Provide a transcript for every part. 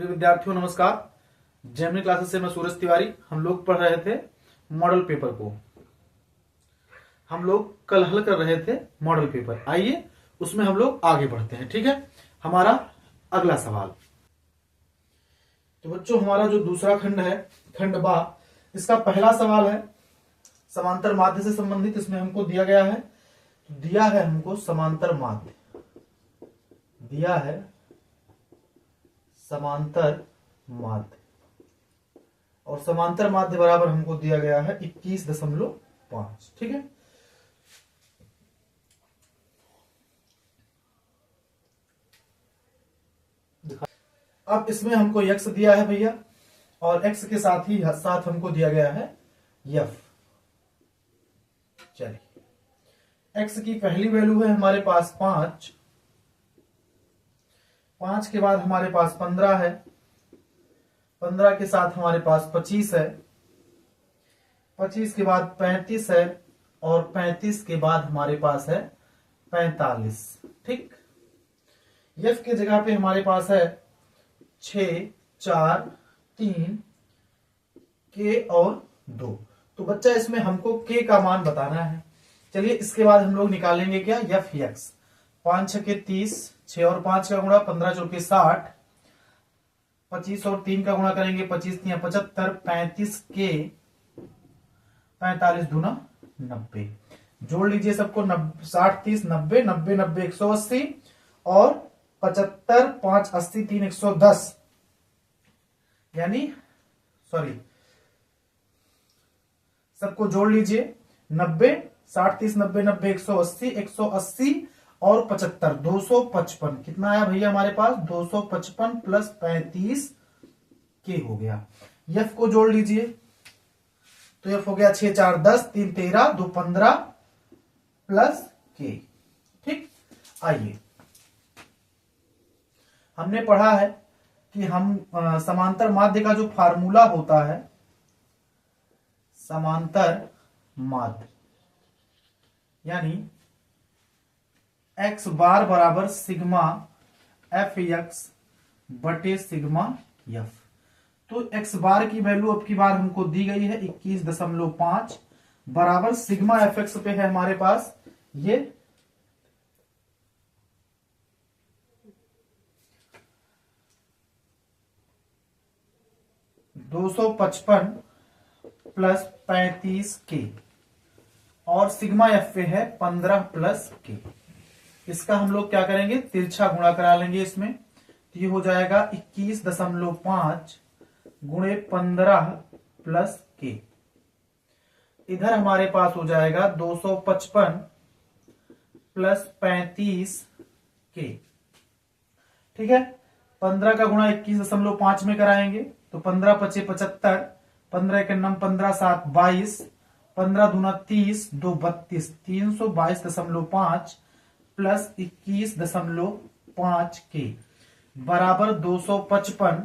प्रिय विद्यार्थियों नमस्कार। जेमिनी क्लासेस से मैं सूरज तिवारी। हम लोग पढ़ रहे थे मॉडल पेपर को। हम लोग कल हल कर रहे थे मॉडल पेपर। आइए उसमें हम लोग आगे बढ़ते हैं। ठीक है, हमारा अगला सवाल। तो बच्चों हमारा जो दूसरा खंड है, खंड बा, इसका पहला सवाल है समांतर माध्य से संबंधित। इसमें हमको दिया गया है, दिया है हमको समांतर माध्य, दिया है समांतर माध्य, और समांतर माध्य बराबर हमको दिया गया है 21.5। ठीक है, अब इसमें हमको x दिया है भैया, और x के साथ ही साथ हमको दिया गया है f। चलिए, x की पहली वैल्यू है हमारे पास 5, 5 के बाद हमारे पास 15 है, 15 के साथ हमारे पास 25 है, 25 के बाद 35 है, और 35 के बाद हमारे पास है 45। ठीक, f के जगह पे हमारे पास है 6, 4, 3, k और 2। तो बच्चा इसमें हमको k का मान बताना है। चलिए इसके बाद हम लोग निकालेंगे क्या, f x। 5 6 के 30, 6 और 5 का गुणा 15 चौके 60, 25 और 3 का गुणा करेंगे 25 3 75, 35 के 45 दूना 90। जोड़ लीजिए सबको, 60 30 90, 90 90 180, और 75 5 80 3 110, यानी सॉरी सबको जोड़ लीजिए, 90 60 30 90 90 180, 180 और 75 255। कितना आया भैया हमारे पास, 255 प्लस 35 के हो गया। एफ को जोड़ लीजिए, तो एफ हो गया 6 4 10, 3 13, 2 15 प्लस के। ठीक, आइए हमने पढ़ा है कि हम समांतर माध्य का जो फार्मूला होता है, समांतर माध्य यानी x बार बराबर सिग्मा एफ एक्स बटे सिग्मा एफ। तो x बार की वैल्यू अब की बार हमको दी गई है 21.5 बराबर सिग्मा एफ एक्स पे है हमारे पास ये 255 प्लस 35 के, और सिग्मा एफ पे है 15 प्लस के। इसका हम लोग क्या करेंगे, तिरछा गुणा करा लेंगे इसमें। तो ये हो जाएगा 21.5 गुणे 15 प्लस के। इधर हमारे पास हो जाएगा 255 प्लस 35 के। ठीक है, 15 का गुणा 21.5 में कराएंगे तो 15 पचे 75, 15 के नम 15 7 22, 15 दूना 30, 2 32, 322.5 प्लस 21.5 के बराबर 255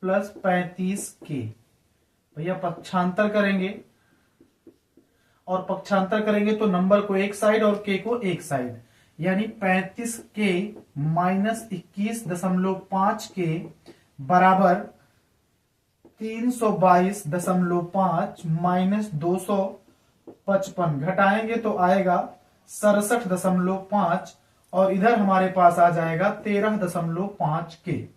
प्लस 35 के। भैया पक्षांतर करेंगे, और पक्षांतर करेंगे तो नंबर को एक साइड और के को एक साइड, यानी 35 के माइनस 21.5 के बराबर 322.5 माइनस 255, घटाएंगे तो आएगा 67.5, और इधर हमारे पास आ जाएगा 13.5 के।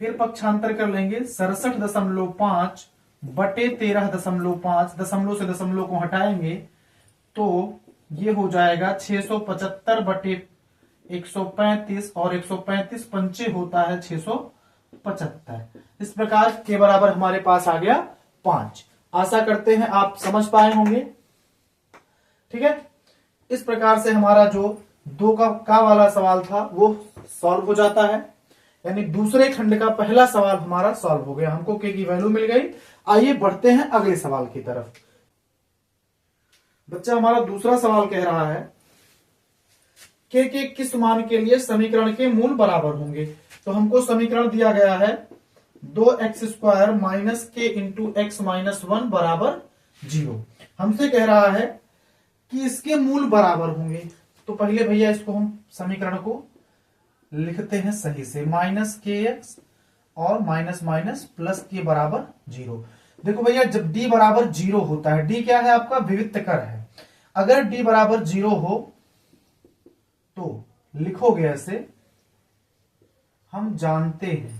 फिर पक्षांतर कर लेंगे, 67.5 बटे 13.5, दशमलव से दशमलव को हटाएंगे तो ये हो जाएगा 675 बटे 135, और 135 पंचे होता है 675। इस प्रकार के बराबर हमारे पास आ गया 5। आशा करते हैं आप समझ पाए होंगे। ठीक है, इस प्रकार से हमारा जो 2 का वाला सवाल था वो सॉल्व हो जाता है, यानी दूसरे खंड का पहला सवाल हमारा सॉल्व हो गया। हमको के की वैल्यू मिल गई। आइए बढ़ते हैं अगले सवाल की तरफ। बच्चा हमारा दूसरा सवाल कह रहा है के किस मान के लिए समीकरण के मूल बराबर होंगे। तो हमको समीकरण दिया गया है 2x² माइनस के इंटू एक्स माइनस 1 बराबर 0। हमसे कह रहा है कि इसके मूल बराबर होंगे। तो पहले भैया इसको हम समीकरण को लिखते हैं सही से, माइनस के एक्स और माइनस माइनस प्लस के बराबर 0। देखो भैया जब d बराबर 0 होता है, d क्या है आपका विविक्तकर है, अगर d बराबर 0 हो तो लिखोगे ऐसे, हम जानते हैं,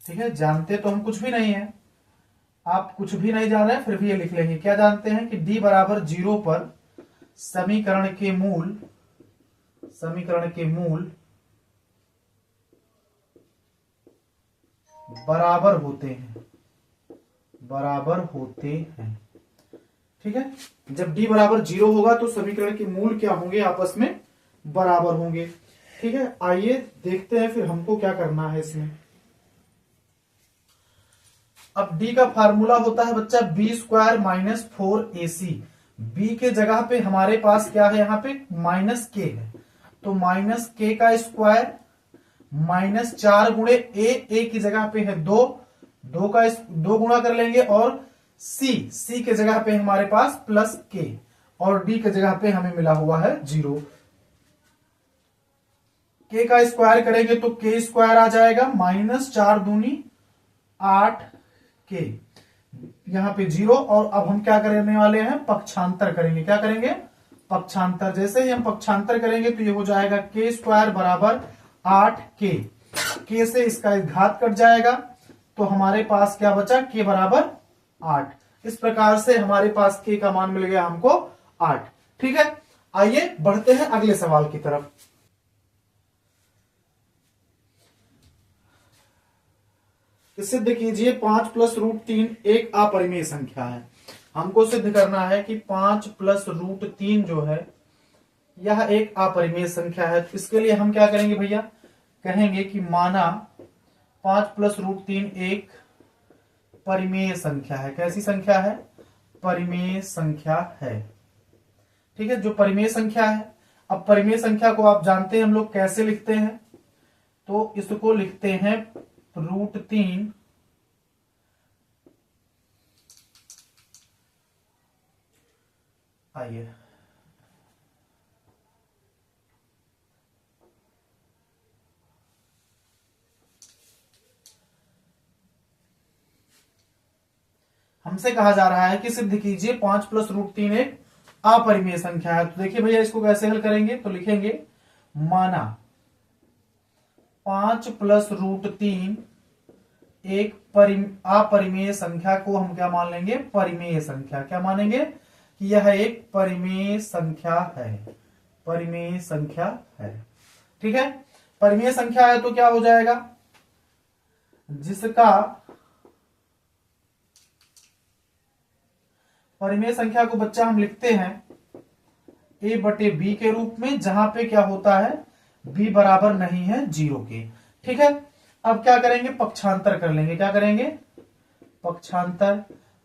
ठीक है। जानते तो हम कुछ भी नहीं है, आप कुछ भी नहीं जान रहे हैं फिर भी ये लिख लेंगे। क्या जानते हैं कि d बराबर 0 पर समीकरण के मूल बराबर होते हैं, ठीक है। जब d बराबर 0 होगा तो समीकरण के मूल क्या होंगे, आपस में बराबर होंगे, ठीक है। आइए देखते हैं फिर हमको क्या करना है इसमें। अब d का फार्मूला होता है बच्चा b square minus 4ac। b के जगह पे हमारे पास क्या है, यहाँ पे माइनस k है, तो माइनस k का स्क्वायर माइनस 4 गुणे a की जगह पे है 2, 2 गुणा कर लेंगे, और c के जगह पे हमारे पास प्लस k, और d के जगह पे हमें मिला हुआ है 0। k का स्क्वायर करेंगे तो k स्क्वायर आ जाएगा, माइनस 4 दूनी 8 k, यहां पे 0। और अब हम क्या करने वाले हैं, पक्षांतर करेंगे। क्या करेंगे, पक्षांतर। जैसे ही हम पक्षांतर करेंगे तो ये हो जाएगा k स्क्वायर बराबर 8k, k से इसका घात कट जाएगा, तो हमारे पास क्या बचा, k बराबर 8। इस प्रकार से हमारे पास k का मान मिल गया हमको 8, ठीक है। आइए बढ़ते हैं अगले सवाल की तरफ। सिद्ध कीजिए 5 प्लस रूट 3 एक अपरिमेय संख्या है। हमको सिद्ध करना है कि 5 प्लस रूट 3 जो है यह एक अपरिमेय संख्या है। इसके लिए हम क्या करेंगे भैया, कहेंगे कि माना 5 प्लस रूट 3 एक परिमेय संख्या है। कैसी संख्या है, परिमेय संख्या है, ठीक है। जो परिमेय संख्या है, अब परिमेय संख्या को आप जानते हैं हम लोग कैसे लिखते हैं, तो इसको लिखते हैं रूट 3 आइए हमसे कहा जा रहा है कि सिद्ध कीजिए 5 प्लस रूट 3 एक अपरिमेय संख्या है। तो देखिए भैया इसको कैसे हल करेंगे, तो लिखेंगे माना 5 प्लस रूट 3 एक अपरिमेय संख्या को हम क्या मान लेंगे, परिमेय संख्या। क्या मानेंगे कि यह एक परिमेय संख्या है, परिमेय संख्या है, ठीक है। परिमेय संख्या है तो क्या हो जाएगा, जिसका परिमेय संख्या को बच्चा हम लिखते हैं a बटे b के रूप में, जहां पे क्या होता है b बराबर नहीं है 0 के, ठीक है। अब क्या करेंगे, पक्षांतर कर लेंगे। क्या करेंगे,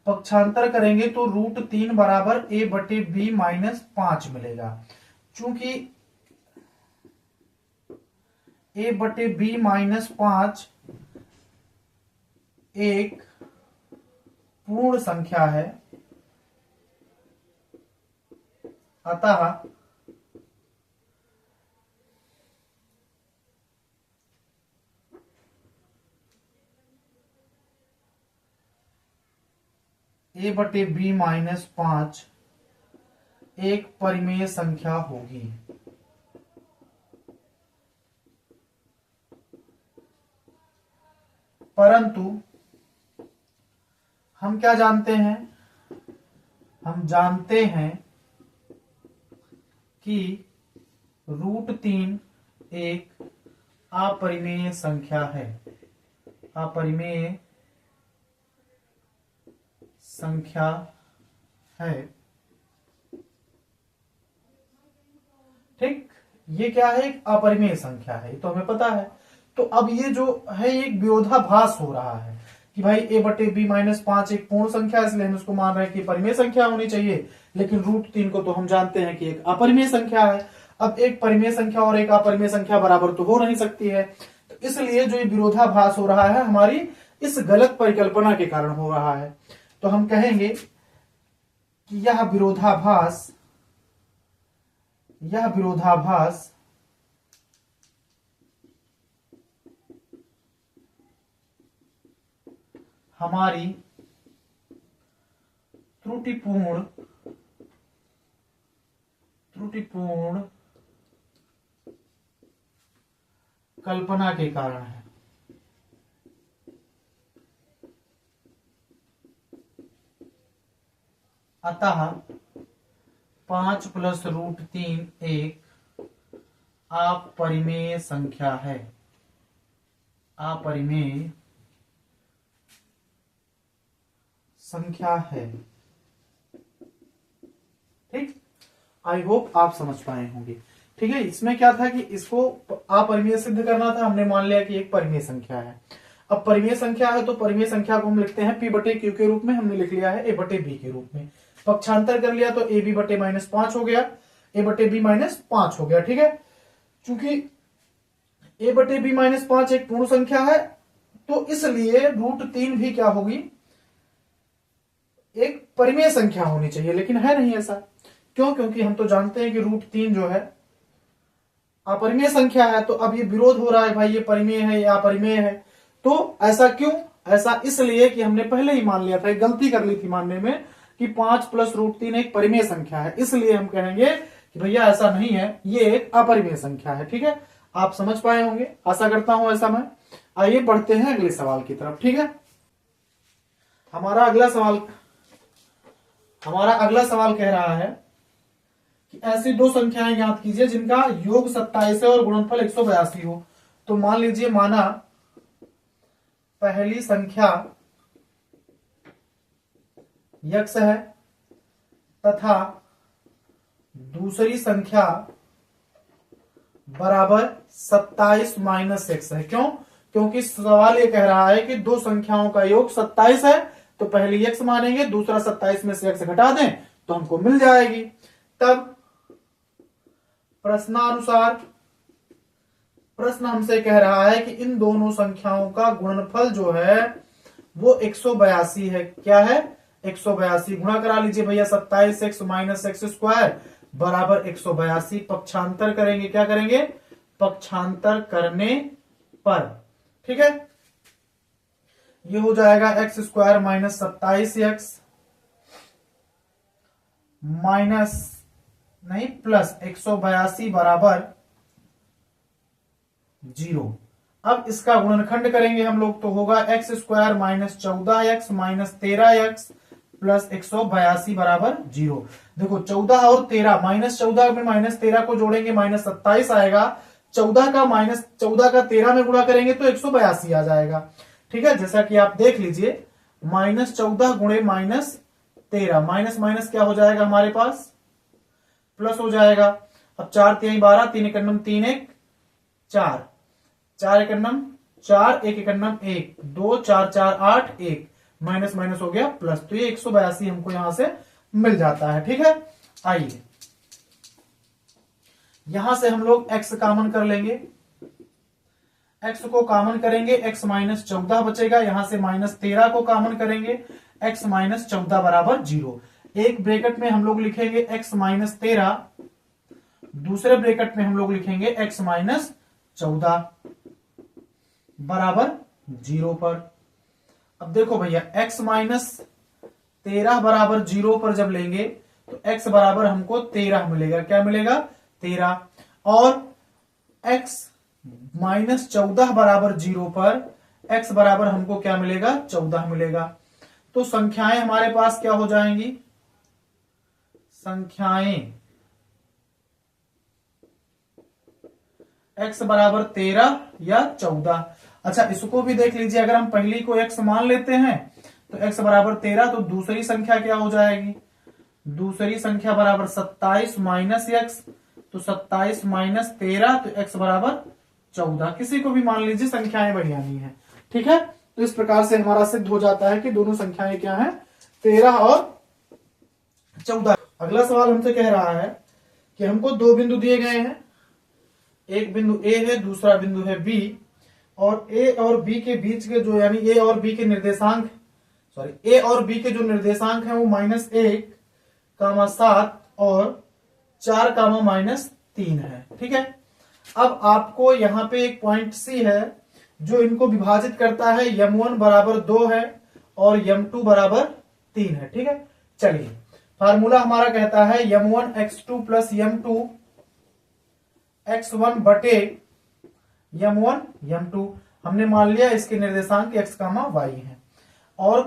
पक्षांतर करेंगे तो रूट 3 बराबर a बटे b माइनस 5 मिलेगा। चूंकि a बटे b माइनस 5 एक पूर्ण संख्या है, अतः a बटे b माइनस 5 एक परिमेय संख्या होगी। परंतु हम क्या जानते हैं, हम जानते हैं कि रूट 3 एक अपरिमेय संख्या है, अपरिमेय संख्या है, ठीक। ये क्या है, एक अपरिमेय संख्या है, तो हमें पता है। तो अब ये जो है एक विरोधाभास हो रहा है कि भाई a बटे b माइनस 5 एक पूर्ण संख्या है, इसलिए हम उसको मान रहे हैं कि परिमेय संख्या होनी चाहिए, लेकिन रूट 3 को तो हम जानते हैं कि एक अपरिमेय संख्या है। अब एक परिमेय संख्या और एक अपरिमेय संख्या बराबर तो हो नहीं सकती है, तो इसलिए जो ये विरोधाभास हो रहा है हमारी इस गलत परिकल्पना के कारण हो रहा है। तो हम कहेंगे कि यह विरोधाभास यह विरोधाभास हमारी त्रुटिपूर्ण कल्पना के कारण है। अतः 5 + √3 एक अपरिमेय संख्या है। अपरिमेय संख्या है। ठीक, आई होप आप समझ पाए होंगे। ठीक है, इसमें क्या था कि इसको अपरिमेय सिद्ध करना था, हमने मान लिया कि एक परिमेय संख्या है। अब परिमेय संख्या है तो परिमेय संख्या को हम लिखते हैं P/Q के रूप में, हमने लिख लिया है A/B के रूप में। पक्षांतर कर लिया तो AB/-5 हो गया, A/B-5 हो गया। ठीक है, चूंकि A/B-5 एक पूर्ण संख्या है तो इसलिए √3 भी क्या होगी, एक परिमेय संख्या होनी चाहिए, लेकिन है नहीं ऐसा। क्यों? क्योंकि हम तो जानते हैं कि √3 जो है अपरिमेय संख्या है। तो अब ये विरोध हो रहा है भाई, ये परिमेय है या अपरिमेय है। तो ऐसा क्यों? ऐसा इसलिए कि हमने पहले ही मान लिया था, गलती कर ली थी मानने में कि 5 + √3 एक परिमेय संख्या है। इसलिए हम कहेंगे कि भैया ऐसा नहीं है, ये एक अपरिमेय संख्या है। ठीक है, आप समझ पाए होंगे, आशा करता हूं ऐसा मैं। आइए बढ़ते हैं अगले सवाल की तरफ। ठीक है, हमारा अगला सवाल कह रहा है कि ऐसी दो संख्याएं ज्ञात कीजिए जिनका योग 27 है और गुणनफल 182 हो। तो मान लीजिए, माना पहली संख्या x है तथा दूसरी संख्या बराबर 27 - x है। क्यों? क्योंकि सवाल ये कह रहा है कि दो संख्याओं का योग 27 है, तो पहली x मानेंगे, दूसरा 27 में से x घटा दें तो हमको मिल जाएगी। तब प्रश्नानुसार प्रश्न हमसे कह रहा है कि इन दोनों संख्याओं का गुणनफल जो है वो 182 है। क्या है? 182। गुणा करा लीजिए भैया, 27x - x² बराबर 182। पक्षांतर करेंगे, क्या करेंगे? पक्षांतर करने पर, ठीक है, ये हो जाएगा x² - 27x प्लस 182 बराबर 0। अब इसका गुणनखंड करेंगे हम लोग तो होगा x² - 14x - 13x प्लस 182 बराबर 0। देखो 14 और 13, -14 में -13 को जोड़ेंगे -27 आएगा। 14 का 13 में गुणा करेंगे तो 182 आ जाएगा। ठीक है, जैसा कि आप देख लीजिए, -14 गुणे -13, माइनस माइनस क्या हो जाएगा हमारे पास? प्लस हो जाएगा। अब 4 × 3 = 12, 3 × 1 = 3 × 1 = 4, 4 × 1 = 4, 1 × 1 = 1, 2 4 4 8 1, माइनस माइनस हो गया प्लस। तो ये 182 हमको यहां से मिल जाता है। ठीक है, आइए यहां से हम लोग x कॉमन कर लेंगे। x को कॉमन करेंगे, x - 14 बचेगा। यहां से -13 को कॉमन करेंगे, x - 14 बराबर 0। एक ब्रैकेट में हम लोग लिखेंगे x - 13, दूसरे ब्रैकेट में हम लोग लिखेंगे x - 14 बराबर 0 पर। अब देखो भैया, x - 13 बराबर 0 पर जब लेंगे तो x बराबर हमको 13 मिलेगा। क्या मिलेगा? 13। और x - 14 बराबर 0 पर x बराबर हमको क्या मिलेगा? 14 मिलेगा। तो संख्याएं हमारे पास क्या हो जाएंगी? संख्याएं x बराबर 13 या 14। अच्छा, इसको भी देख लीजिए, अगर हम पहली को x मान लेते हैं तो x बराबर 13, तो दूसरी संख्या क्या हो जाएगी? दूसरी संख्या बराबर 27 - x, तो 27 - 13, तो x बराबर 14। किसी को भी मान लीजिए, संख्याएं बढ़िया नहीं है। ठीक है, तो इस प्रकार से हमारा सिद्ध हो जाता है कि दोनों संख्याएं क्या हैं? 13 और 14। अगला सवाल हमसे कह रहा है कि हमको दो बिंदु दिए गए हैं, एक बिंदु A है, दूसरा बिंदु है B, और A और B के बीच के जो, यानी A और B के निर्देशांक, A और B के जो निर्देशांक हैं वो -1, 7 और 4 कामा माइनस 3 है। ठीक है, अब आपको यहाँ पे एक पॉइंट सी है जो इनको विभाजित करता है, m1 बराबर 2 है और m2 बराबर 3 है। ठीक है, चलिए फार्मूला हमारा कहता है m1 x2 plus m2 x1 बटे m1 m2। हमने मान लिया इसके निर्देशांक x कामा y है और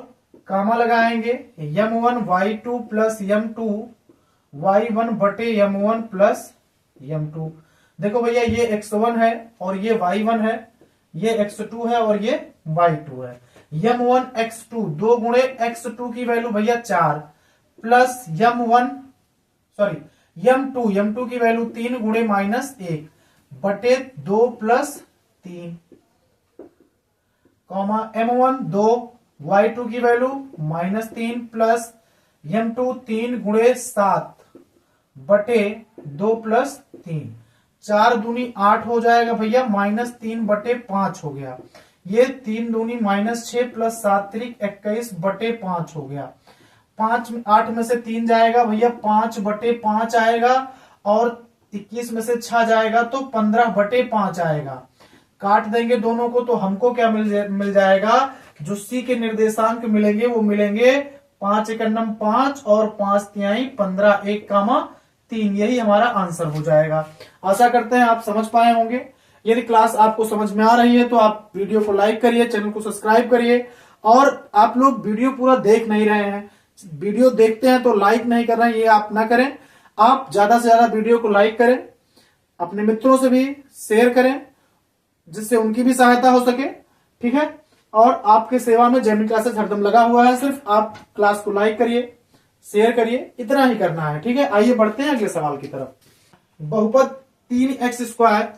कामा लगाएंगे m1 y2 plus m2 y1 बटे m1 प्लस m2। देखो भैया ये x1 है और ये y1 है, ये x2 है और ये y2 है। m1 x2 2 गुणे x2 की वैल्यू भैया 4 प्लस m2 की वैल्यू 3 गुणे माइनस 1 बटे 2 प्लस 3 कॉमा m1 2 y2 की वैल्यू माइनस 3 प्लस m2 3 गुणे 7 बटे 2 प्लस 3। 4 दूनी 8 हो जाएगा भैया, माइनस 3 बटे 5 हो गया। ये 3 दूनी माइनस 6 प्लस 7 त्रिक 21 बटे 5 हो गया। 8 में से 3 जाएगा भैया, 5 बटे 5 आएगा और 21 में से 6 जाएगा तो 15 बटे 5 आएगा। काट देंगे दोनों को तो हमको क्या मिल जाएगा, जो सी के निर्देशांक मिलेंगे वो मिलेंगे 5 एकन्नम 5 और 5 तिहाई 15 1 कामा 3। यही हमारा आंसर हो जाएगा। आशा करते हैं आप समझ पाए होंगे। यदि क्लास आपको समझ में आ रही है तो आप वीडियो को लाइक करिए, चैनल को सब्सक्राइब करिए। और आप लोग वीडियो पूरा देख नहीं रहे हैं, वीडियो देखते हैं तो लाइक नहीं कर रहे हैं, ये आप ना करें। आप ज्यादा से ज्यादा वीडियो को लाइक करें, अपने मित्रों से भी शेयर करें जिससे उनकी भी सहायता हो सके। ठीक है, और आपके सेवा में जेमिनी क्लासेस हरदम लगा हुआ है। सिर्फ आप क्लास को लाइक करिए, शेयर करिए, इतना ही करना है। ठीक है, आइए बढ़ते हैं अगले सवाल की तरफ। बहुपद 3x square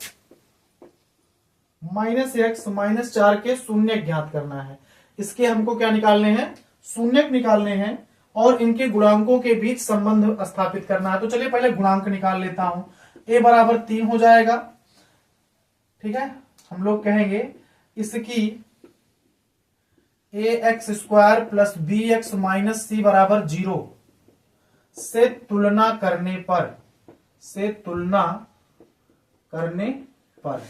minus x minus 4 के शून्य ज्ञात करना है। इसके हमको क्या निकालने हैं, शून्यक निकालने हैं और इनके गुणांकों के बीच संबंध स्थापित करना है। तो चलिए पहले गुणांक निकाल लेता हूं। a बराबर 3 हो जाएगा। ठीक है, हम लोग कहेंगे इसकी ax square plus bx minus c बराबर 0 से तुलना करने पर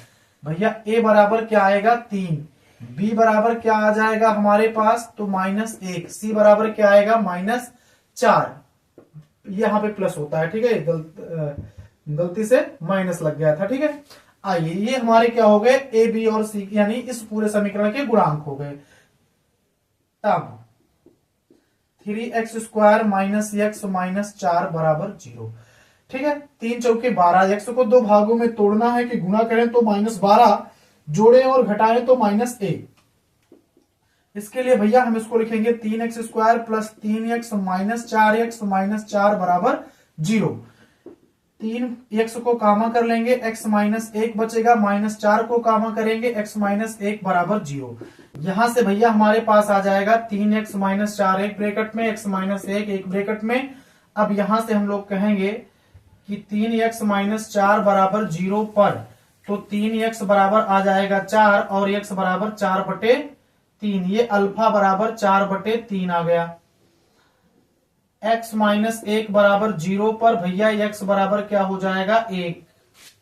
भैया a बराबर क्या आएगा 3, b बराबर क्या आ जाएगा हमारे पास तो माइनस 1, c बराबर क्या आएगा माइनस 4। यहां पे प्लस होता है। ठीक है, गलती से माइनस लग गया था। ठीक है, आइए ये हमारे क्या हो गए a b और c यानी इस पूरे समीकरण के गुणांक हो गए। तब 3x square minus x minus 4 बराबर 0। ठीक है, 3 चौके 12, x को 2 भागों में तोड़ना है कि गुणा करें तो माइनस 12, जोड़ें और घटाएं तो माइनस 1। इसके लिए भैया हम इसको लिखेंगे 3x square plus 3x minus 4x बराबर 0। 3x को कामा कर लेंगे, x माइनस 1 बचेगा, माइनस 4 को कामा करेंगे, x माइनस 1 बराबर 0। यहां से भैया हमारे पास आ जाएगा 3x माइनस 4 एक ब्रैकेट में, x माइनस 1 एक ब्रैकेट में। अब यहां से हम लोग कहेंगे कि 3x माइनस 4 बराबर 0 पर तो 3x बराबर आ जाएगा 4 और x बराबर 4 बटे 3। ये अल्फा बराबर 4 बटे 3 आ गया। x माइनस 1 बराबर 0 पर भैया x बराबर क्या हो जाएगा 1।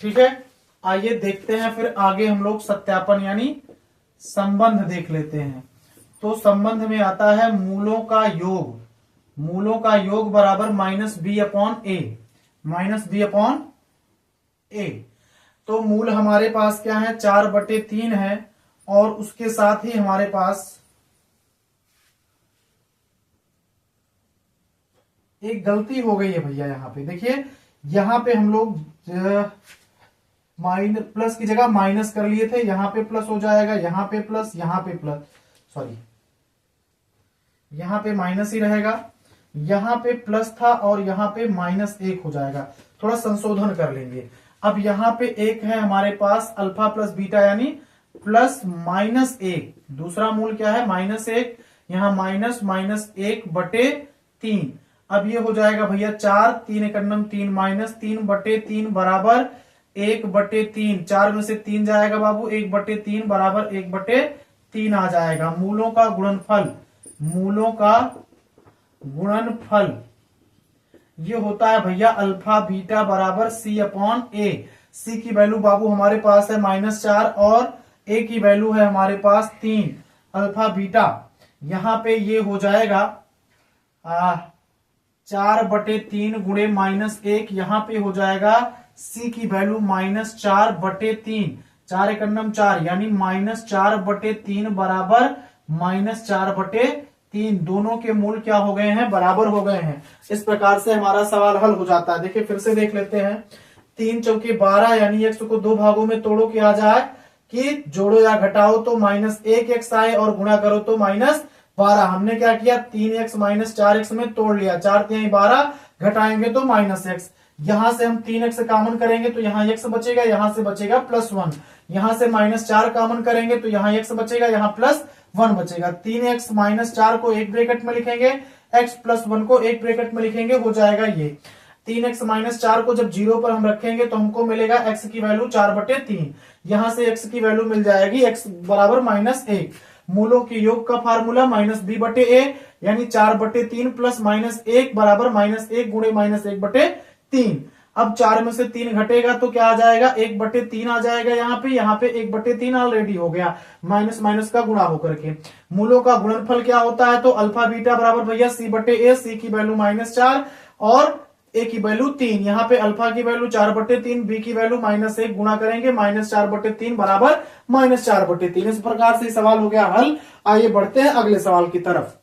ठीक है, आइए देखते हैं फिर आगे हम लोग सत्यापन यानी संबंध देख लेते हैं। तो संबंध में आता है मूलों का योग बराबर माइनस बी अपॉन ए। तो मूल हमारे पास क्या है 4 बटे 3 है और उसके साथ ही हमारे पास एक गलती हो गई है भैया। यहां पे देखिए, यहां पे हम लोग प्लस की जगह माइनस कर लिए थे। यहां पे प्लस हो जाएगा, यहां पे प्लस, यहां पे प्लस, सॉरी यहां पे माइनस ही रहेगा। यहां पे प्लस था और यहां पे माइनस 1 हो जाएगा। थोड़ा संशोधन कर लेंगे। अब यहां पे एक है हमारे पास अल्फा प्लस बीटा यानी प्लस माइनस 1। दूसरा मूल क्या है माइनस 1, यहां माइनस माइनस 1 बटे 3। अब ये हो जाएगा भैया 4, 3 एकन्नम 3 माइनस 3 बटे 3 बराबर 1 बटे 3। 4 में से 3 जाएगा बाबू, 1 बटे 3 बराबर 1 बटे 3 आ जाएगा। मूलों का गुणनफल ये होता है भैया अल्फा बीटा बराबर सी अपॉन ए। सी की वैल्यू बाबू हमारे पास है -4 और ए की वैल्यू है हमारे पास 3। अल्फा बीटा यहाँ पे ये हो जाएगा 4/3 गुणे -1, यहाँ पे हो जाएगा सी की वैल्यू -4/3, 4 एक अन्नम 4 यानी -4/3 बराबर -4/3। दोनों के मूल क्या हो गए हैं, बराबर हो गए हैं। इस प्रकार से हमारा सवाल हल हो जाता है। देखिए फिर से देख लेते हैं। 3 चौके 12 यानी x को 2 भागों में तोड़ो कि आ जाए कि जोड़ो या घटाओ तो -1x आए और गुणा करो तो -12। हमने क्या किया, 3x -4x में तोड़ लिया, 4 3 12, घटाएंगे तो -x। यहां से हम 3x कॉमन करेंगे तो यहाँ x बचेगा, यहां से बचेगा +1। यहां से -4 कॉमन करेंगे तो यहाँ x बचेगा, यहाँ +1 बचेगा। 3x -4 को एक ब्रैकेट में लिखेंगे, x +1 को एक ब्रैकेट में लिखेंगे, हो जाएगा ये 3x -4 को जब 0 पर हम रखेंगे तो हमको मिलेगा x की वैल्यू 4/3। यहां से x की वैल्यू मिल जाएगी x बराबर -1। मूलों के योग का फार्मूला -b/a यानी 4/3 प्लस -1 बराबर -1 गुणे -1/3। अब 4 में से 3 घटेगा तो क्या आ जाएगा, 1/3 आ जाएगा। यहाँ पे 1/3 ऑलरेडी हो गया, माइनस माइनस का गुणा होकर के। मूलों का गुणनफल क्या होता है, तो अल्फा बीटा बराबर भैया c/a, सी की वैल्यू -4 और ए की वैल्यू 3। यहाँ पे अल्फा की वैल्यू 4/3, बी की वैल्यू -1 गुणा करेंगे, -4/3 बराबर -4/3। इस प्रकार से सवाल हो गया हल। आइए बढ़ते हैं अगले सवाल की तरफ।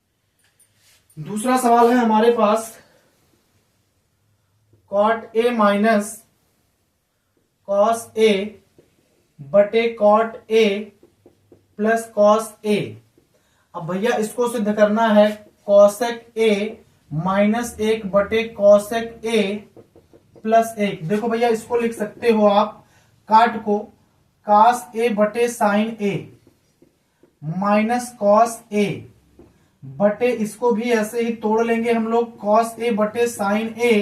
दूसरा सवाल है हमारे पास cot a minus cos a बटे cot a plus cos a। अब भैया इसको सिद्ध करना है, cosec a -1 बटे cosec a प्लस 1। देखो भैया इसको लिख सकते हो आप, काट को cos a बटे sin a minus cos a बटे, इसको भी ऐसे ही तोड़ लेंगे हम लोग, cos a बटे sin a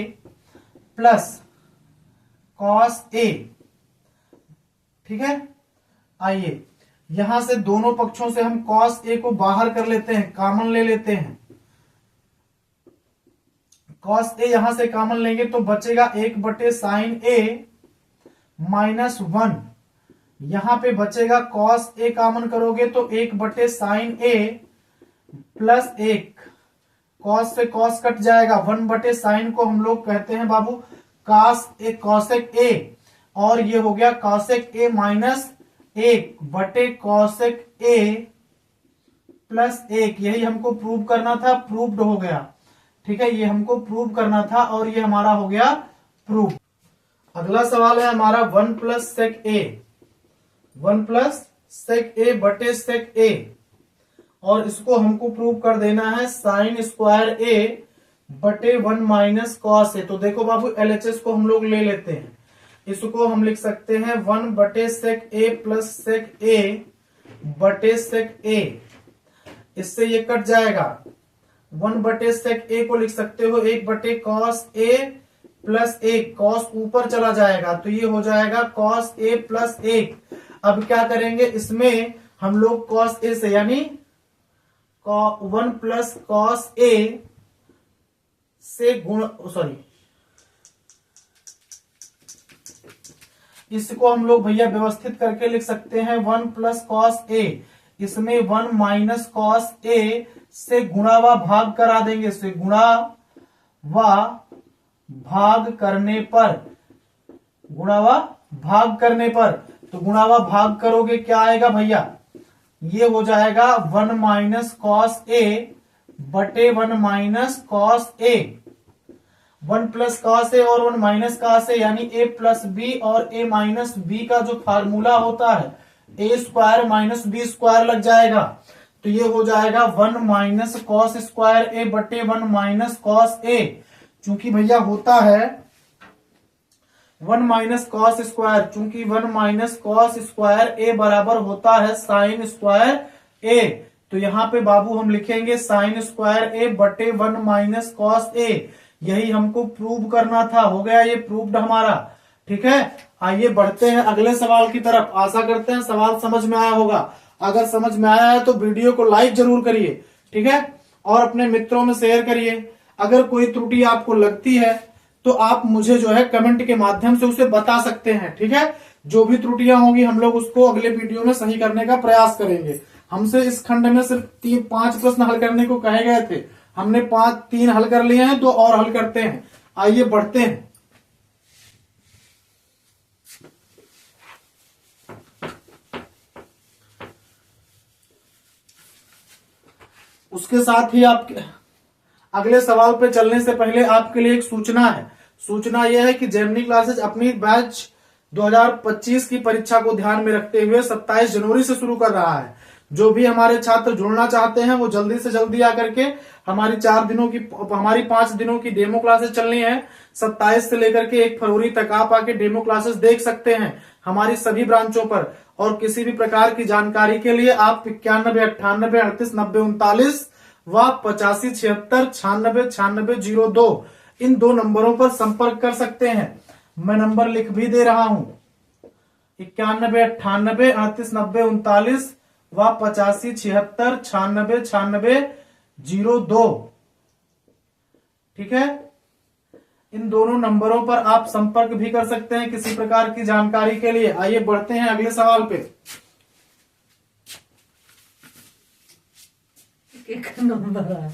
plus cos a। ठीक है, आइए यहां से दोनों पक्षों से हम cos a को बाहर कर लेते हैं, कॉमन ले लेते हैं। cos a यहां से कॉमन लेंगे तो बचेगा 1/sin a -1। यहां पे बचेगा cos a कॉमन करोगे तो 1/sin a प्लस 1। cos से cos कट जाएगा, 1/sin को हम लोग कहते हैं बाबू cosec a, और ये हो गया cosec a -1 बटे cosec a प्लस 1। यही हमको प्रूव करना था, प्रूव्ड हो गया। ठीक है, ये हमको प्रूव करना था और ये हमारा हो गया प्रूव। अगला सवाल है हमारा 1 + sec a, 1 + sec a बटे sec a, और इसको हमको प्रूव कर देना है sin स्क्वायर a बटे 1 - cos a। तो देखो बाबू LHS को हम लोग ले लेते हैं, इसको हम लिख सकते हैं 1/sec a plus sec a बटे sec a। इससे ये कट जाएगा, 1/sec a को लिख सकते हो 1/cos a प्लस 1, cos ऊपर चला जाएगा तो ये हो जाएगा cos a प्लस 1। अब क्या करेंगे, इसमें हम लोग cos a से यानी 1 + cos a से गुण, इसको हम लोग भैया व्यवस्थित करके लिख सकते हैं 1 + cos a। इसमें 1 - cos a से गुणा व भाग करा देंगे, से गुणा व भाग करने पर, गुणा व भाग करने पर, तो गुणा व भाग करोगे क्या आएगा भैया, ये हो जाएगा 1 - cos a बटे 1 - cos a। 1 + cos a और 1 - cos a यानी a + b और a - b का जो फार्मूला होता है a² - b² लग जाएगा। तो ये हो जाएगा 1 - cos स्क्वायर a बटे 1 - cos a। चूंकि भैया होता है 1 - cos स्क्वायर, चूंकि 1 - cos स्क्वायर a बराबर होता है sin स्क्वायर a, तो यहाँ पे बाबू हम लिखेंगे sin स्क्वायर a बटे 1 - cos a। यही हमको प्रूव करना था, हो गया ये प्रूव्ड हमारा। ठीक है, आइए बढ़ते हैं अगले सवाल की तरफ। आशा करते हैं सवाल समझ में आया होगा। अगर समझ में आया है तो वीडियो को लाइक जरूर करिए, ठीक है, और अपने मित्रों में शेयर करिए। अगर कोई त्रुटि आपको लगती है तो आप मुझे जो है कमेंट के माध्यम से उसे बता सकते हैं, ठीक है। जो भी त्रुटियां होंगी हम लोग उसको अगले वीडियो में सही करने का प्रयास करेंगे। हमसे इस खंड में सिर्फ 5 प्रश्न हल करने को कहे गए थे, हमने 3 हल कर लिए हैं, 2 और हल करते हैं। आइए बढ़ते हैं। उसके साथ ही आप अगले सवाल पे चलने से पहले आपके लिए एक सूचना है। सूचना यह है कि जेमिनी क्लासेज अपनी बैच 2025 की परीक्षा को ध्यान में रखते हुए 27 जनवरी से शुरू कर रहा है। जो भी हमारे छात्र जुड़ना चाहते हैं वो जल्दी से जल्दी आकर के हमारी 5 दिनों की डेमो क्लासेस चलनी है। 27 से लेकर के 1 फरवरी तक आप आके डेमो क्लासेस देख सकते हैं हमारी सभी ब्रांचों पर। और किसी भी प्रकार की जानकारी के लिए आप 91 98 38 90 39 व 85 76 96 96 02 इन 2 नंबरों पर संपर्क कर सकते हैं। मैं नंबर लिख भी दे रहा हूं, 91 98 38 90 39 व 85 76 96 96 02, ठीक है। इन दोनों नंबरों पर आप संपर्क भी कर सकते हैं किसी प्रकार की जानकारी के लिए। आइए बढ़ते हैं अगले सवाल पे। एक नंबर है।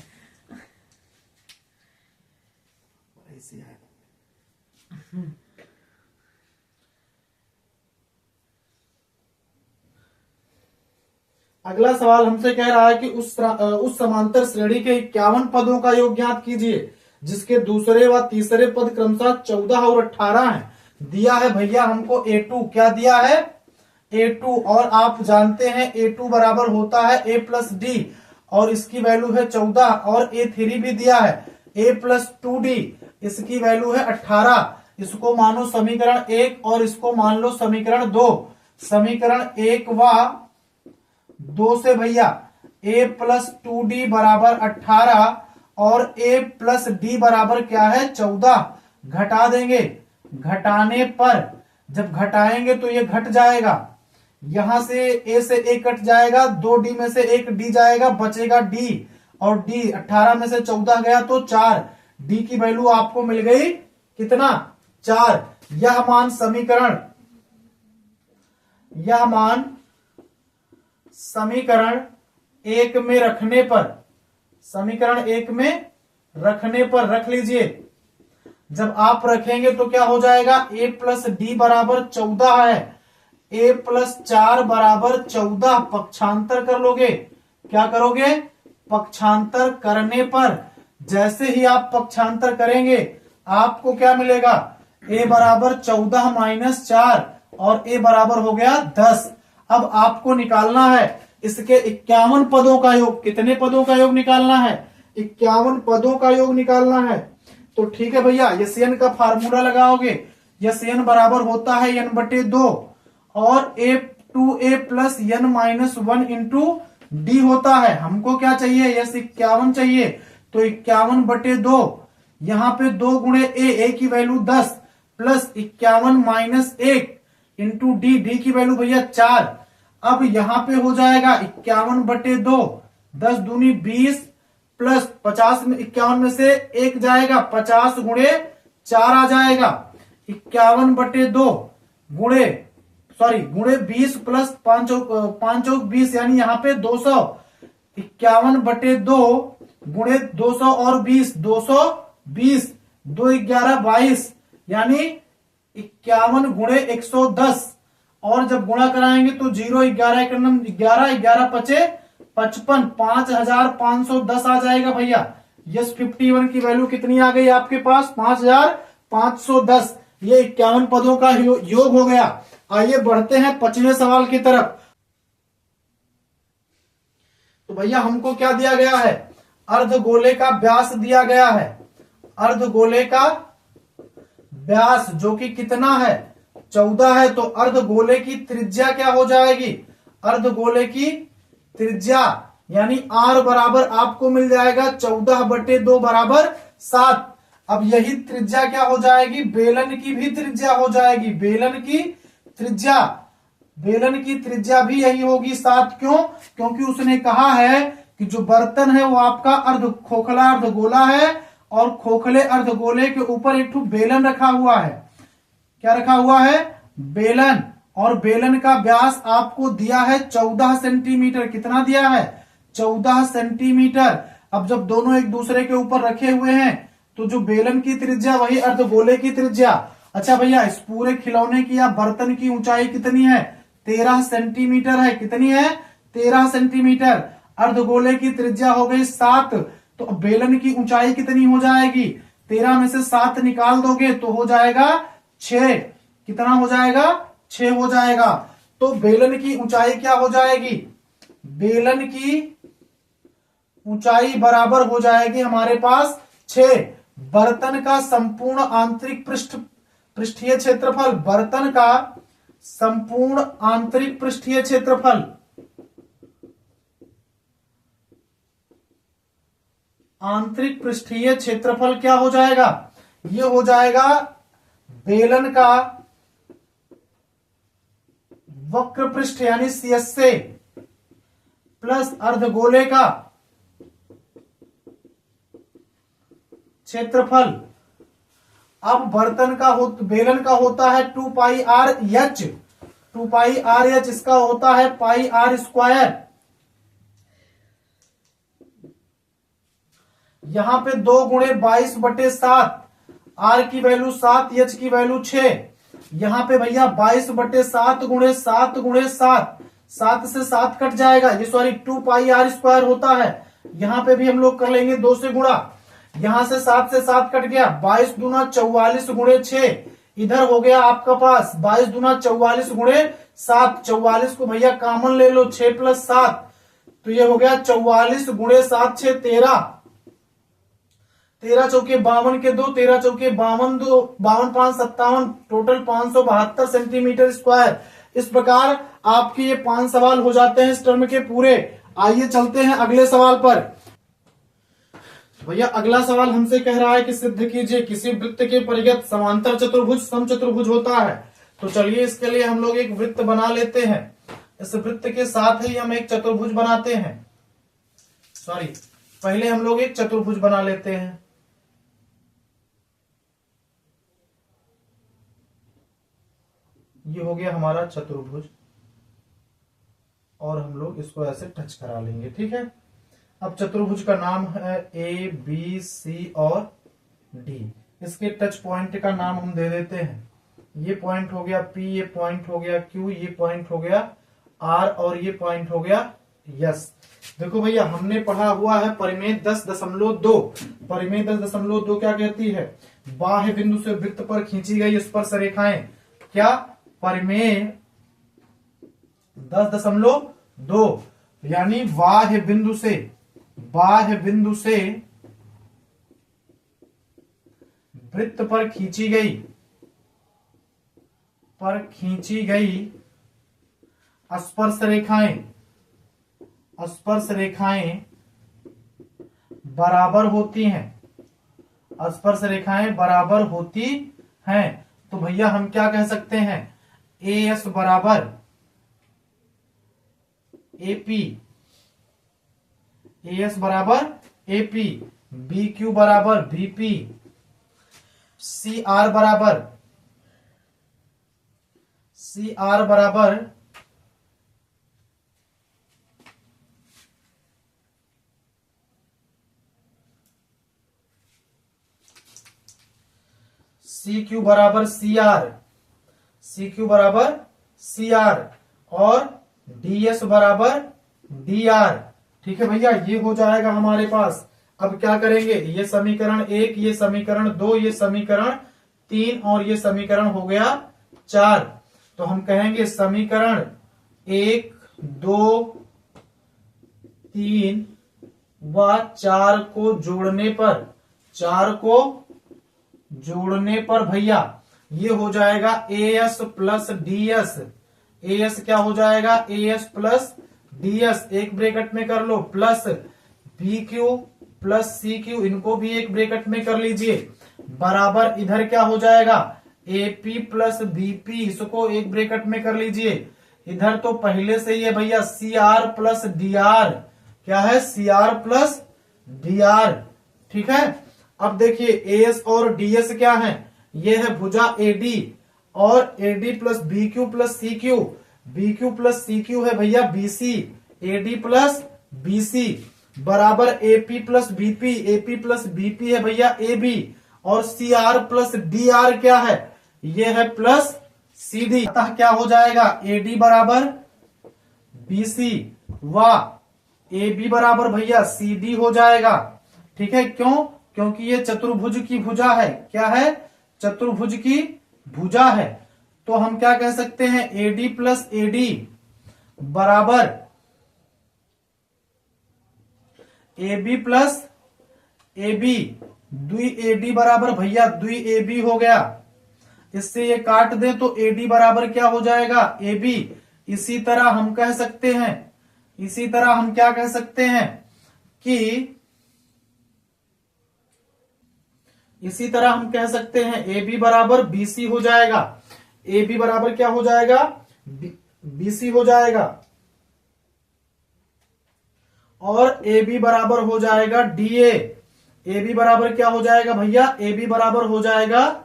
अगला सवाल हमसे कह रहा है कि उस समांतर श्रेणी के 51 पदों का योग ज्ञात कीजिए जिसके दूसरे व तीसरे पद क्रमशः 14 और 18 हैं। दिया है भैया हमको A2, क्या दिया है A2, और आप जानते हैं A2 बराबर होता है A प्लस D और इसकी वैल्यू है 14, और A3 भी दिया है A प्लस 2D, इसकी वैल्यू है 18। इसको मानो समीकरण 1 और इसको मान लो समीकरण 2। समीकरण 1 व 2 से भैया A प्लस 2D बराबर 18 और A प्लस D बराबर क्या है 14। घटा देंगे, घटाने पर जब घटाएंगे तो ये घट जाएगा, यहां से A से A कट जाएगा, 2D में से 1 D जाएगा, बचेगा D, और D 18 में से 14 गया तो 4। D की वैल्यू आपको मिल गई कितना 4। यह मान समीकरण 1 में रखने पर, समीकरण 1 में रखने पर रख लीजिए। जब आप रखेंगे तो क्या हो जाएगा, A प्लस D बराबर 14 है, A प्लस 4 बराबर 14। पक्षांतर कर लोगे, क्या करोगे, पक्षांतर करने पर जैसे ही आप पक्षांतर करेंगे आपको क्या मिलेगा, A बराबर 14 माइनस 4 और A बराबर हो गया 10। अब आपको निकालना है इसके 51 पदों का योग। कितने पदों का योग निकालना है, 51 पदों का योग निकालना है। तो ठीक है भैया, SN का फार्मूला लगाओगे, SN बराबर होता है n/2 और A2A plus n minus 1 into D होता है। हमको क्या चाहिए, यस 51 चाहिए, तो 51/2, यहां पे 2 गुणे A की value 10 plus 51 minus 1 into D की वैल्यू भैया 4। अब यहां पे हो जाएगा 51/2, 10 दूनी 20 प्लस 50 में 51 में से 1 जाएगा, 50 गुणे 4 आ जाएगा। 51/2 गुणे 20 प्लस 5 20 यानी यहाँ पे 200। 51/2 गुणे 200 और 20, 220, 2 11 22 यानी 51 गुणे 110। और जब गुणा कराएंगे तो 0 11 11 11 पचे 55, 5510 आ जाएगा भैया। यस 51 की वैल्यू कितनी आ गई आपके पास, 5510। ये 51 पदों का योग हो गया। आइए बढ़ते हैं 25वें सवाल की तरफ। तो भैया हमको क्या दिया गया है, अर्धगोले का व्यास दिया गया है। अर्धगोले का व्यास जो कि कितना है 14 है, तो अर्धगोले की त्रिज्या क्या हो जाएगी, अर्धगोले की त्रिज्या यानी R बराबर आपको मिल जाएगा 14/2 बराबर 7। अब यही त्रिज्या क्या हो जाएगी, बेलन की भी त्रिज्या हो जाएगी। बेलन की त्रिज्या भी यही होगी 7। क्यों, क्योंकि उसने कहा है कि जो बर्तन है वो आपका अर्ध खोखला अर्धगोला है और खोखले अर्धगोले के ऊपर एक बेलन रखा हुआ है। क्या रखा हुआ है? बेलन। और बेलन का व्यास आपको दिया है 14 सेंटीमीटर। कितना दिया है? 14 सेंटीमीटर। अब जब दोनों एक दूसरे के ऊपर रखे हुए हैं तो जो बेलन की त्रिज्या वही अर्धगोले की त्रिज्या। अच्छा भैया, इस पूरे खिलौने की या बर्तन की ऊंचाई कितनी है? 13 सेंटीमीटर है। कितनी है? 13 सेंटीमीटर। अर्धगोले की त्रिज्या हो गई 7, तो बेलन की ऊंचाई कितनी हो जाएगी? 13 में से 7 निकाल दोगे तो हो जाएगा 6। कितना हो जाएगा? 6 हो जाएगा। तो बेलन की ऊंचाई क्या हो जाएगी? बेलन की ऊंचाई बराबर हो जाएगी हमारे पास 6। बर्तन का संपूर्ण आंतरिक पृष्ठीय क्षेत्रफल, बर्तन का संपूर्ण आंतरिक पृष्ठीय क्षेत्रफल, आंतरिक पृष्ठीय क्षेत्रफल क्या हो जाएगा? ये हो जाएगा बेलन का वक्र पृष्ठ यानी CSA प्लस अर्धगोले का क्षेत्रफल। अब बर्तन का बेलन का होता है 2 पाई आर एच, 2 पाई आर एच, इसका होता है पाई आर स्क्वायर। यहां पे 2 गुणे 22/7, आर की वैल्यू 7, एच की वैल्यू 6। यहां पे भैया 22/7 गुणे 7 गुणे 7, 7 से 7 कट जाएगा, ये सॉरी 2 पाई आर स्क्वायर होता है। यहां पे भी हम लोग कर लेंगे 2 से गुणा, यहां से 7 से 7 कट गया, 22 दूना 44 गुणे 6। इधर हो गया आपका पास 22 दूना 44 गुणे 7, 44 को भैया कॉमन ले लो, 6 + 7, तो ये हो गया 44 गुणे 7 6 13, 13 चौके 52 के 2, 13 चौके 52 2, 52 5 57, टोटल 572 सेंटीमीटर स्क्वायर। इस प्रकार आपके ये 5 सवाल हो जाते हैं इस टर्म के पूरे। आइए चलते हैं अगले सवाल पर। भैया अगला सवाल हमसे कह रहा है कि सिद्ध कीजिए किसी वृत्त के परिगत समांतर चतुर्भुज समचतुर्भुज होता है। तो चलिए इसके लिए हम लोग एक वृत्त बना लेते हैं। इस वृत्त के साथ ही हम एक चतुर्भुज बनाते हैं। सॉरी, पहले हम लोग एक चतुर्भुज बना लेते हैं। ये हो गया हमारा चतुर्भुज और हम लोग इसको ऐसे टच करा लेंगे, ठीक है। अब चतुर्भुज का नाम है ए बी सी और डी। इसके टच पॉइंट का नाम हम दे देते हैं। ये पॉइंट हो गया P, ये पॉइंट हो गया Q, ये पॉइंट हो गया R और ये पॉइंट हो गया S। देखो भैया हमने पढ़ा हुआ है परिमेय 10.2। परिमेय 10.2 क्या कहती है? बाह्य बिंदु से वृत्त पर खींची गई स्पर्श रेखाएं। क्या? परिमेय 10.2 यानी बाह्य बिंदु से वृत्त पर खींची गई स्पर्श रेखाएं बराबर होती हैं। स्पर्श रेखाएं बराबर होती हैं। तो भैया हम क्या कह सकते हैं? AS बराबर AP, AS बराबर AP, BQ बराबर BP, CR बराबर CQ बराबर CR और DS बराबर DR। ठीक है भैया, ये हो जाएगा हमारे पास। अब क्या करेंगे? ये समीकरण 1, ये समीकरण 2, ये समीकरण 3 और ये समीकरण हो गया 4। तो हम कहेंगे समीकरण 1, 2, 3 व 4 को जोड़ने पर भैया ये हो जाएगा AS प्लस DS। AS क्या हो जाएगा? AS प्लस DS, एक ब्रैकेट में कर लो, प्लस BQ प्लस CQ, इनको भी एक ब्रैकेट में कर लीजिए, बराबर इधर क्या हो जाएगा? AP प्लस BP, इसको एक ब्रैकेट में कर लीजिए। इधर तो पहले से ही है भैया CR प्लस DR। क्या है? CR plus DR। ठीक है। अब देखिए एएस और डीएस क्या है, ये है भुजा एडी और AD plus B Q plus C Q, B Q plus C Q है भैया बीसी, एडी प्लस बीसी बराबर AP plus BP, AP plus BP है भैया एबी, और C R plus D R क्या है, ये है प्लस सीडी। अतः क्या हो जाएगा, एडी बराबर बीसी व एबी बराबर भैया सीडी हो जाएगा। ठीक है, क्यों, क्योंकि ये चतुर्भुज की भुजा है। क्या है, चतुर्भुज की भुजा है। तो हम क्या कह सकते हैं, एडी प्लस एडी बराबर एबी प्लस एबी, द्वि एडी बराबर भैया द्वि एबी हो गया। इससे ये काट दे तो एडी बराबर क्या हो जाएगा, एबी। इसी तरह हम कह सकते हैं, इसी तरह हम क्या कह सकते हैं कि इसी तरह हम कह सकते हैं एबी बराबर बीसी हो जाएगा, एबी बराबर क्या हो जाएगा, बीसी हो जाएगा, और एबी बराबर हो जाएगा डीए। एबी बराबर क्या हो जाएगा भैया, एबी बराबर हो जाएगा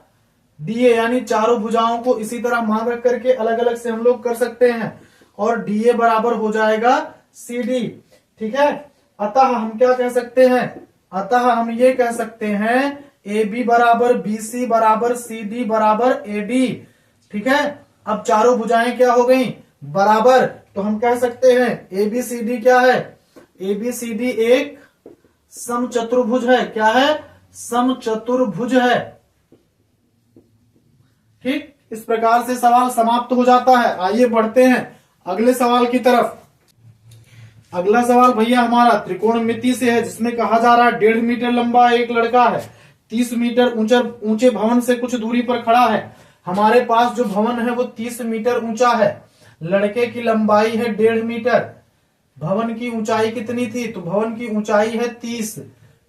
डीए, यानी चारों भुजाओं को इसी तरह मान रख करके अलग अलग से हम लोग कर सकते हैं, और डीए बराबर हो जाएगा सीडी। ठीक है, अतः हम क्या कह सकते हैं, अतः हम ये कह सकते हैं एबी बराबर बीसी बराबर सीडी बराबर एडी। ठीक है, अब चारों भुजाएं क्या हो गई, बराबर। तो हम कह सकते हैं एबीसीडी क्या है, एबीसीडी एक समचतुर्भुज है। क्या है, समचतुर्भुज है। ठीक, इस प्रकार से सवाल समाप्त हो जाता है। आइए बढ़ते हैं अगले सवाल की तरफ। अगला सवाल भैया हमारा त्रिकोणमिति से है, जिसमें कहा जा रहा है 1.5 मीटर लंबा एक लड़का है, 30 मीटर ऊंचे भवन से कुछ दूरी पर खड़ा है। हमारे पास जो भवन है वो 30 मीटर ऊंचा है, लड़के की लंबाई है 1.5 मीटर। भवन की ऊंचाई कितनी थी, तो भवन की ऊंचाई है 30।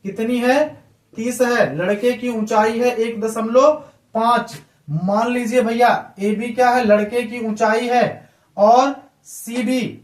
कितनी है, 30 है। लड़के की ऊंचाई है 1.5। मान लीजिए भैया ए बी क्या है, लड़के की ऊंचाई है, और सी बी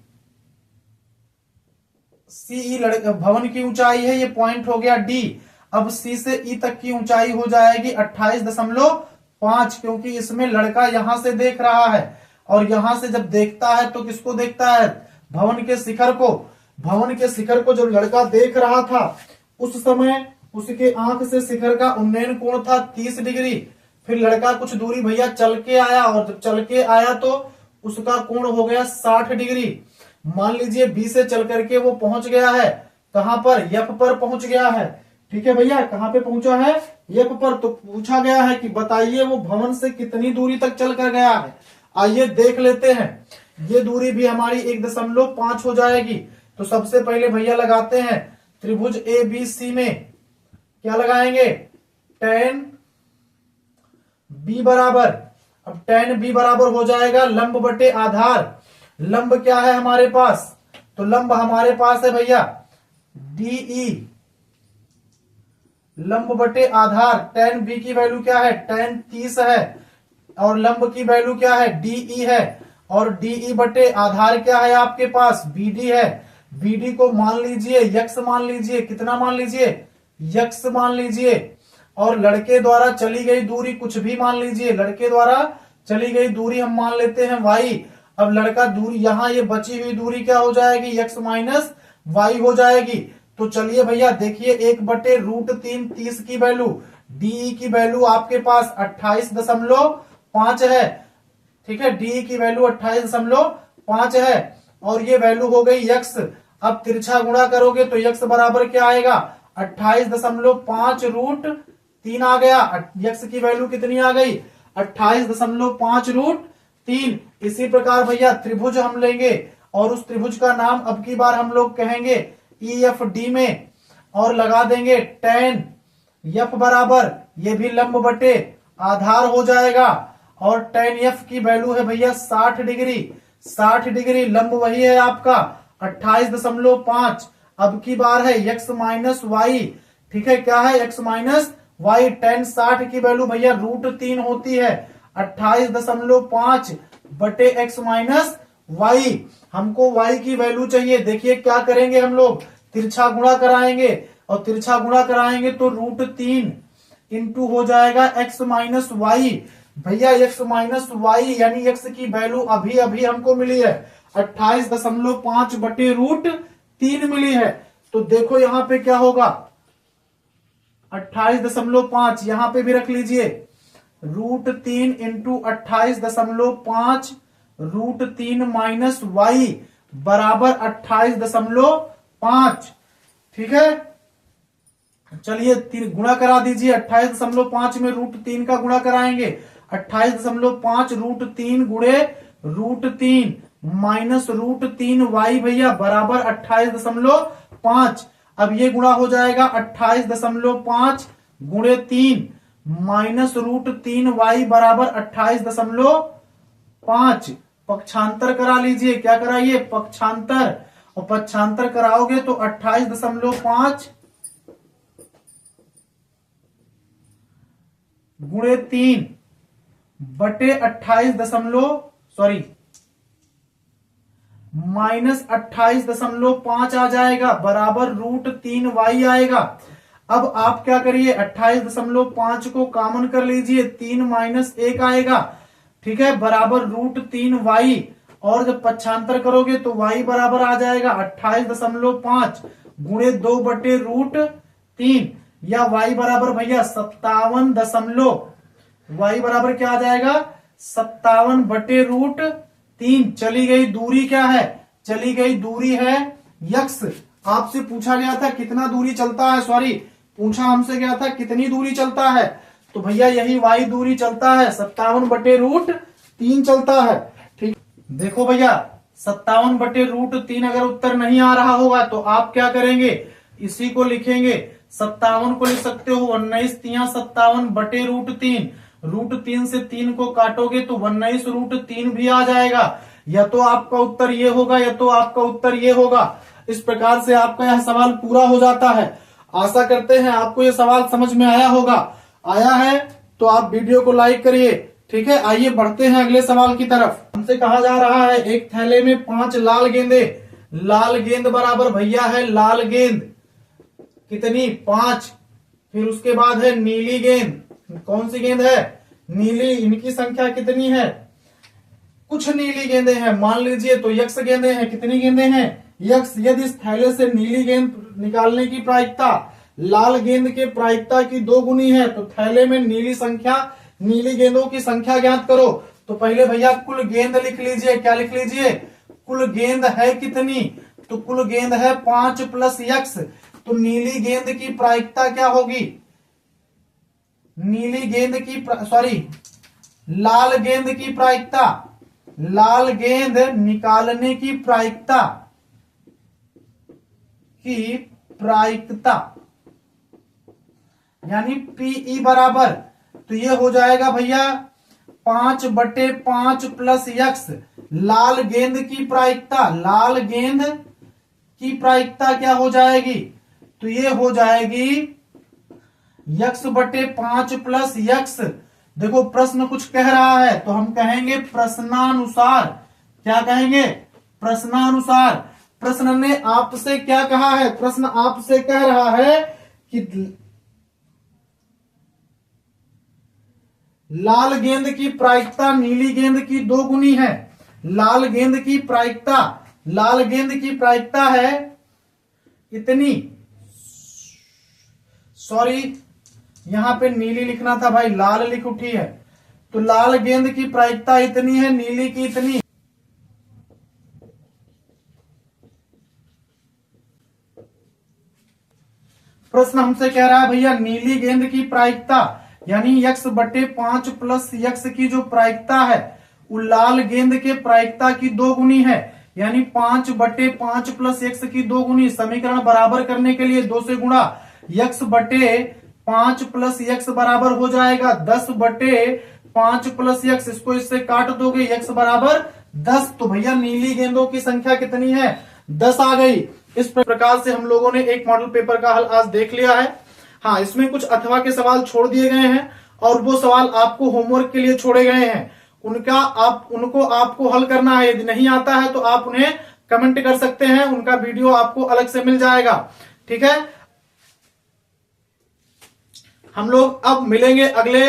सी भवन की ऊंचाई है, ये पॉइंट हो गया डी। अब सी से ई तक की ऊंचाई हो जाएगी 28.5, क्योंकि इसमें लड़का यहां से देख रहा है, और यहां से जब देखता है तो किसको देखता है, भवन के शिखर को। भवन के शिखर को जब लड़का देख रहा था उस समय उसके आंख से शिखर का उन्नयन कोण था 30 डिग्री। फिर लड़का कुछ दूरी भैया चल के आया, और जब चल के आया तो उसका कोण हो गया 60 डिग्री। मान लीजिए बी से चल करके वो पहुंच गया है, कहां पर, एफ पर पहुंच गया है। ठीक है भैया, कहां पे पहुंचा है, एफ पर। तो पूछा गया है कि बताइए वो भवन से कितनी दूरी तक चल कर गया है। आइए देख लेते हैं। ये दूरी भी हमारी 1.5 हो जाएगी। तो सबसे पहले भैया लगाते हैं त्रिभुज ए बी सी में क्या लगाएंगे, tan बी बराबर, अब tan बी बराबर हो जाएगा लंब बटे आधार। लंब क्या है हमारे पास, तो लंब हमारे पास है भैया डीई, लंब बटे आधार। tan बी की वैल्यू क्या है, tan 30 है, और लंब की वैल्यू क्या है, डीई है, और डीई बटे आधार क्या है आपके पास, बीडी है। बीडी को मान लीजिए यक्स मान लीजिए, कितना मान लीजिए, यक्स मान लीजिए, और लड़के द्वारा चली गई दूरी कुछ भी मान लीजिए, लड़के द्वारा चली गई दूरी हम मान लेते हैं वाई। अब लड़का दूरी, यहां ये बची हुई दूरी क्या हो जाएगी, एक्स माइनस वाई हो जाएगी। तो चलिए भैया देखिए 1/√3 30 की वैल्यू, डी की वैल्यू आपके पास 28.5 है। ठीक है, डी की वैल्यू 28.5 है, और ये वैल्यू हो गई यक्स। अब तिरछा गुणा करोगे तो यक्स बराबर क्या आएगा, 28.5√3 आ गया। यक्स की वैल्यू कितनी आ गई, 28.5√3। इसी प्रकार भैया त्रिभुज हम लेंगे, और उस त्रिभुज का नाम अब की बार हम लोग कहेंगे ई एफ डी में, और लगा देंगे tan एफ बराबर, ये भी लंब बटे आधार हो जाएगा, और tan एफ की वैल्यू है भैया 60 डिग्री। 60 डिग्री लंब वही है आपका 28.5। अब की बार है x माइनस वाई। ठीक है, क्या है, x माइनस वाई। tan 60 की वैल्यू भैया √3 होती है, 28.5 बटे x माइनस वाई। हमको y की वैल्यू चाहिए। देखिए क्या करेंगे हम लोग, तिरछा गुणा कराएंगे। और तिरछा गुणा कराएंगे तो √3 इंटू हो जाएगा x माइनस वाई। भैया x माइनस वाई यानी x की वैल्यू अभी अभी हमको मिली है 28.5 बटे √3 मिली है। तो देखो यहां पे क्या होगा 28.5 यहां पे भी रख लीजिए √3 इंटू 28.5 √3 माइनस वाई बराबर 28.5। ठीक है, चलिए गुणा करा दीजिए 28.5 में √3 का गुणा कराएंगे 28.5 √3 गुणे √3 माइनस √3 वाई भैया बराबर 28.5। अब ये गुणा हो जाएगा 28.5 गुणे 3 माइनस √3 वाई बराबर 28.5। पक्षांतर करा लीजिए, क्या कराइए पक्षांतर, और पक्षांतर कराओगे तो 28.5 गुणे 3 बटे 28 माइनस 28.5 आ जाएगा बराबर √3 वाई आएगा। अब आप क्या करिए 28.5 को कॉमन कर लीजिए 3 माइनस 1 आएगा। ठीक है, बराबर √3 वाई, और जब पक्षांतर करोगे तो वाई बराबर आ जाएगा 28.5 गुणे 2 बटे √3 या वाई बराबर भैया 57 वाई बराबर क्या आ जाएगा 57 बटे √3। चली गई दूरी क्या है, चली गई दूरी है यक्स। आपसे पूछा गया था कितना दूरी चलता है, सॉरी पूछा हमसे गया था कितनी दूरी चलता है, तो भैया यही वाई दूरी चलता है 57 बटे √3 चलता है। ठीक, देखो भैया 57 बटे √3 अगर उत्तर नहीं आ रहा होगा तो आप क्या करेंगे, इसी को लिखेंगे 57 को लिख सकते हो 19×3 बटे √3। √3 से 3 को काटोगे तो 19√3 भी आ जाएगा। या तो आपका उत्तर ये होगा या तो आपका उत्तर ये होगा। इस प्रकार से आपका यह सवाल पूरा हो जाता है। आशा करते हैं आपको यह सवाल समझ में आया होगा। आया है तो आप वीडियो को लाइक करिए। ठीक है, आइए बढ़ते हैं अगले सवाल की तरफ। हमसे कहा जा रहा है एक थैले में 5 लाल गेंदे, लाल गेंद बराबर भैया है लाल गेंद कितनी 5, फिर उसके बाद है नीली गेंद, कौन सी गेंद है नीली, इनकी संख्या कितनी है, कुछ नीली गेंदे हैं मान लीजिए तो यक्स गेंदे हैं, कितनी गेंदे हैं यक्स। यदि इस थैले से नीली गेंद निकालने की प्रायिकता लाल गेंद के प्रायिकता की 2 गुनी है तो थैले में नीली गेंदों की संख्या ज्ञात करो। तो पहले भैया कुल गेंद लिख लीजिए, क्या लिख लीजिए कुल गेंद है कितनी, तो कुल गेंद है 5 प्लस यक्स। तो नीली गेंद की प्रायिकता क्या होगी, नीली गेंद की लाल गेंद की प्रायिकता, लाल गेंद निकालने की प्रायिकता यानी पीई बराबर, तो ये हो जाएगा भैया 5 बटे 5 प्लस यक्स। लाल गेंद की प्रायिकता, लाल गेंद की प्रायिकता क्या हो जाएगी, तो ये हो जाएगी यक्स बटे 5 प्लस यक्स। देखो प्रश्न कुछ कह रहा है तो हम कहेंगे प्रश्नानुसार, क्या कहेंगे प्रश्नानुसार। प्रश्न ने आपसे क्या कहा है, प्रश्न आपसे कह रहा है कि लाल गेंद की प्रायिकता नीली गेंद की 2 गुनी है। लाल गेंद की प्रायिकता है इतनी, सॉरी यहां पे नीली लिखना था भाई, लाल लिख उठी है। तो लाल गेंद की प्रायिकता इतनी है, नीली की इतनी। प्रश्न हमसे कह रहा है भैया नीली गेंद की प्रायिकता यानी यक्स बटे 5 प्लस यक्स की जो प्रायिकता है वो लाल गेंद के प्रायिकता की 2 गुनी है, यानी 5 बटे 5 प्लस यक्स की 2 गुनी। समीकरण बराबर करने के लिए 2 से गुणा, यक्स बटे 5 प्लस यक्स बराबर हो जाएगा 10 बटे 5 प्लस यक्स, इसको इससे काट दोगे यक्स बराबर 10। तो भैया नीली गेंदों की संख्या कितनी है 10 आ गई। इस प्रकार से हम लोगों ने एक मॉडल पेपर का हल आज देख लिया है। हाँ, इसमें कुछ अथवा के सवाल छोड़ दिए गए हैं और वो सवाल आपको होमवर्क के लिए छोड़े गए हैं, उनको आपको हल करना है। यदि नहीं आता है तो आप उन्हें कमेंट कर सकते हैं, उनका वीडियो आपको अलग से मिल जाएगा। ठीक है, हम लोग अब मिलेंगे अगले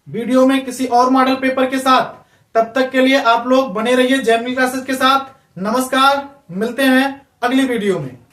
वीडियो में किसी और मॉडल पेपर के साथ। तब तक के लिए आप लोग बने रहिए जेमिनी क्लासेस के साथ। नमस्कार, मिलते हैं अगली वीडियो में।